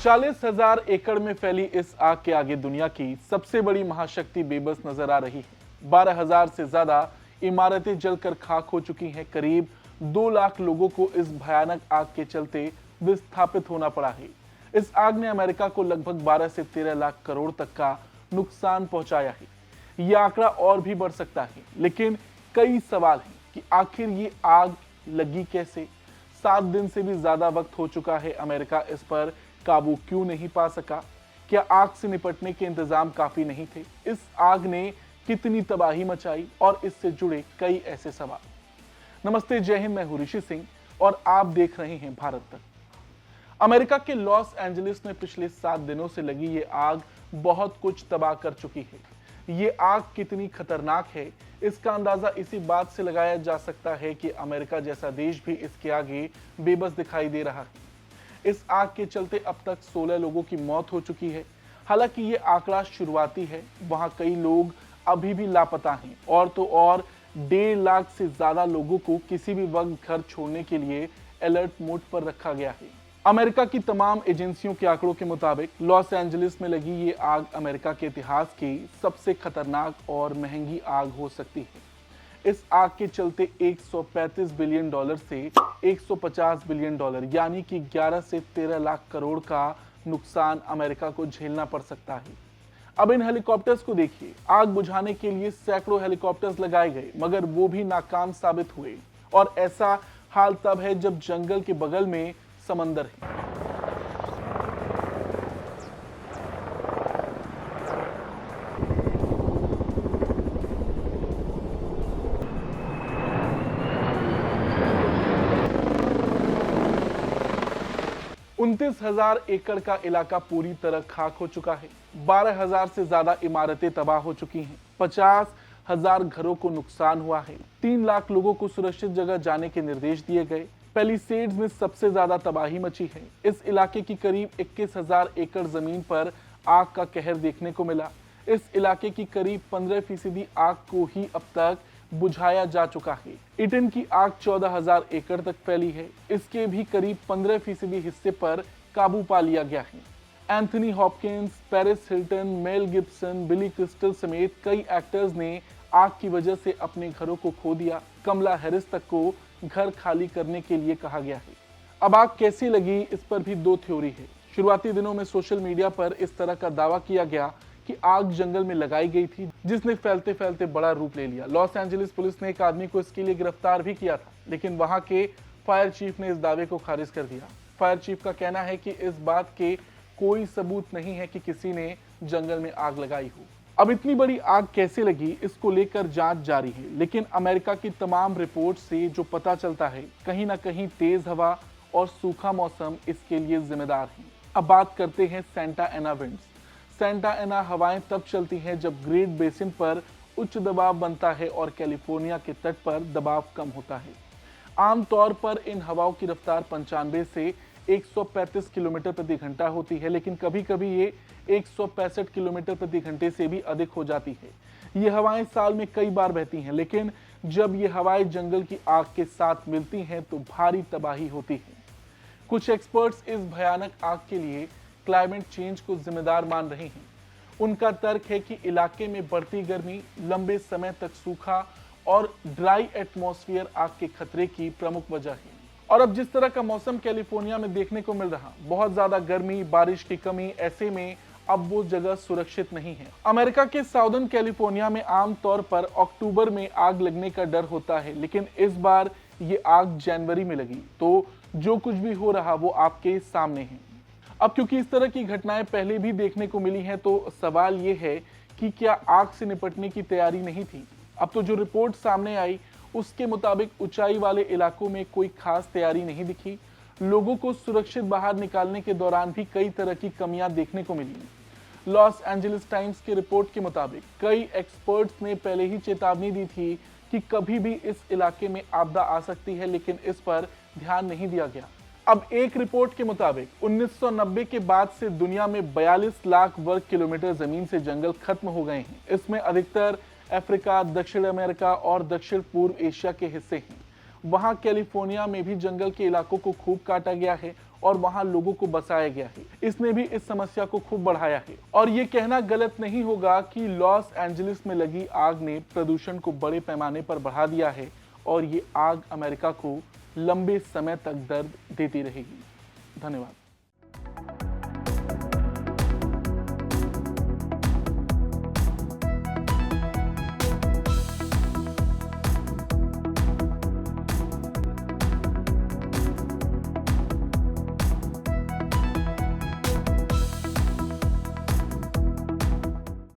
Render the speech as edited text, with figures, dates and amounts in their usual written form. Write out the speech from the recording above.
40,000 एकड़ में फैली इस आग के आगे दुनिया की सबसे बड़ी महाशक्ति बेबस नजर आ रही है। 12,000 से ज्यादा इमारतें जलकर खाक हो चुकी हैं। करीब 2 लाख लोगों को इस भयानक आग के चलते विस्थापित होना पड़ा है। इस आग ने अमेरिका को लगभग 12 से 13 लाख करोड़ तक का नुकसान पहुंचाया है। यह आंकड़ा और भी बढ़ सकता है, लेकिन कई सवाल हैं कि आखिर ये आग लगी कैसे। 7 दिन से भी ज्यादा वक्त हो चुका है, अमेरिका इस पर काबू क्यों नहीं पा सका? क्या आग से निपटने के इंतजाम काफी नहीं थे? इस आग ने कितनी तबाही मचाई? और इससे जुड़े कई ऐसे सवाल। नमस्ते, जय हिंद, मैं हूं ऋषि सिंह और आप देख रहे हैं भारत तक। अमेरिका के लॉस एंजलिस में पिछले 7 दिनों से लगी ये आग बहुत कुछ तबाह कर चुकी है। ये आग कितनी खतरनाक है, इसका अंदाजा इसी बात से लगाया जा सकता है कि अमेरिका जैसा देश भी इसके आगे बेबस दिखाई दे रहा है। इस आग के चलते अब तक 16 लोगों की मौत हो चुकी है। हालांकि ये आंकड़ा शुरुआती है, वहां कई लोग अभी भी लापता हैं और तो और 1.5 लाख से ज्यादा लोगों को किसी भी वक्त घर छोड़ने के लिए अलर्ट मोड पर रखा गया है। अमेरिका की तमाम एजेंसियों के आंकड़ों के मुताबिक लॉस एंजलिस में लगी ये आग अमेरिका के इतिहास की सबसे खतरनाक और महंगी आग हो सकती है। इस आग के चलते 135 बिलियन डॉलर से 150 बिलियन डॉलर यानी कि 11 से 13 लाख करोड़ का नुकसान अमेरिका को झेलना पड़ सकता है। अब इन हेलीकॉप्टर्स को देखिए। आग बुझाने के लिए सैकड़ों हेलीकॉप्टर्स लगाए गए, मगर वो भी नाकाम साबित हुए। और ऐसा हाल तब है जब जंगल के बगल में समंदर है। 29,000 एकड़ का इलाका पूरी तरह खाक हो चुका है। 12,000 से ज्यादा इमारतें तबाह हो चुकी हैं। 50,000 घरों को नुकसान हुआ है। 3 लाख लोगों को सुरक्षित जगह जाने के निर्देश दिए गए। पैलिसेड्स में सबसे ज्यादा तबाही मची है। इस इलाके की करीब 21,000 एकड़ जमीन पर आग का कहर देखने को मिला। इस इलाके की करीब 15% आग को ही अब तक बुझाया जा चुका है। इटन की आग 14,000 एकड़ तक फैली है। इसके भी करीब 15% हिस्से पर काबू पा लिया गया है। Anthony Hopkins, Paris Hilton, Mel Gibson, Billy Crystal समेत कई एक्टर्स ने आग की वजह से अपने घरों को खो दिया। कमला हैरिस तक को घर खाली करने के लिए कहा गया है। अब आग कैसी लगी, इस पर भी 2 थ्योरी है। शुरुआती दिनों में सोशल मीडिया पर इस तरह का दावा किया गया कि आग जंगल में लगाई गई थी, जिसने फैलते फैलते बड़ा रूप ले लिया। लॉस एंजलिस पुलिस ने एक आदमी को इसके लिए गिरफ्तार भी किया था, लेकिन वहां के फायर चीफ ने इस दावे को खारिज कर दिया। फायर चीफ का कहना है कि इस बात के कोई सबूत नहीं है कि किसी ने जंगल में आग लगाई हो। अब इतनी बड़ी आग कैसे लगी, इसको लेकर जांच जारी है, लेकिन अमेरिका की तमाम रिपोर्ट से जो पता चलता है, कहीं ना कहीं तेज हवा और सूखा मौसम इसके लिए जिम्मेदार है। अब बात करते हैं सेंटा एना विंड्स। सेंटा एना हवाएं तब चलती हैं जब ग्रेट बेसिन पर उच्च दबाव बनता है और कैलिफोर्निया के तट पर दबाव कम होता है। आमतौर पर इन हवाओं की रफ्तार 95 से 135 किलोमीटर प्रति घंटा होती है, लेकिन कभी कभी ये 165 किलोमीटर प्रति घंटे से भी अधिक हो जाती है। ये हवाएं साल में कई बार बहती हैं, लेकिन जब ये हवाएं जंगल की आग के साथ मिलती हैं तो भारी तबाही होती है। कुछ एक्सपर्ट्स इस भयानक आग के लिए क्लाइमेट चेंज को जिम्मेदार मान रहे हैं। उनका तर्क है कि इलाके में बढ़ती गर्मी, लंबे समय तक सूखा और ड्राई एटमॉस्फेयर आग के खतरे की प्रमुख वजह है। और अब जिस तरह का मौसम कैलिफोर्निया में देखने को मिल रहा, बहुत ज्यादा गर्मी, बारिश की कमी, ऐसे में अब वो जगह सुरक्षित नहीं है। अमेरिका के साउदर्न कैलिफोर्निया में आमतौर पर अक्टूबर में आग लगने का डर होता है, लेकिन इस बार ये आग जनवरी में लगी, तो जो कुछ भी हो रहा वो आपके सामने है। अब क्योंकि इस तरह की घटनाएं पहले भी देखने को मिली हैं, तो सवाल ये है कि क्या आग से निपटने की तैयारी नहीं थी? अब तो जो रिपोर्ट सामने आई उसके मुताबिक ऊंचाई वाले इलाकों में कोई खास तैयारी नहीं दिखी। लोगों को सुरक्षित बाहर निकालने के दौरान भी कई तरह की कमियां देखने को मिली। लॉस एंजलिस टाइम्स की रिपोर्ट के मुताबिक कई एक्सपर्ट्स ने पहले ही चेतावनी दी थी कि कभी भी इस इलाके में आपदा आ सकती है, लेकिन इस पर ध्यान नहीं दिया गया। अब एक रिपोर्ट के मुताबिक 1990 के बाद से दुनिया में 42 लाख वर्ग किलोमीटर जमीन से जंगल खत्म हो गए हैं। इसमें अधिकतर अफ्रीका, दक्षिण अमेरिका और दक्षिण पूर्व एशिया के हिस्से हैं। वहां कैलिफोर्निया में भी जंगल के इलाकों को खूब काटा गया है और वहां लोगों को बसाया गया है। इसने भी इस समस्या को खूब बढ़ाया है और ये कहना गलत नहीं होगा कि लॉस एंजलिस में लगी आग ने प्रदूषण को बड़े पैमाने पर बढ़ा दिया है और ये आग अमेरिका को लंबे समय तक दर्द देती रहेगी। धन्यवाद।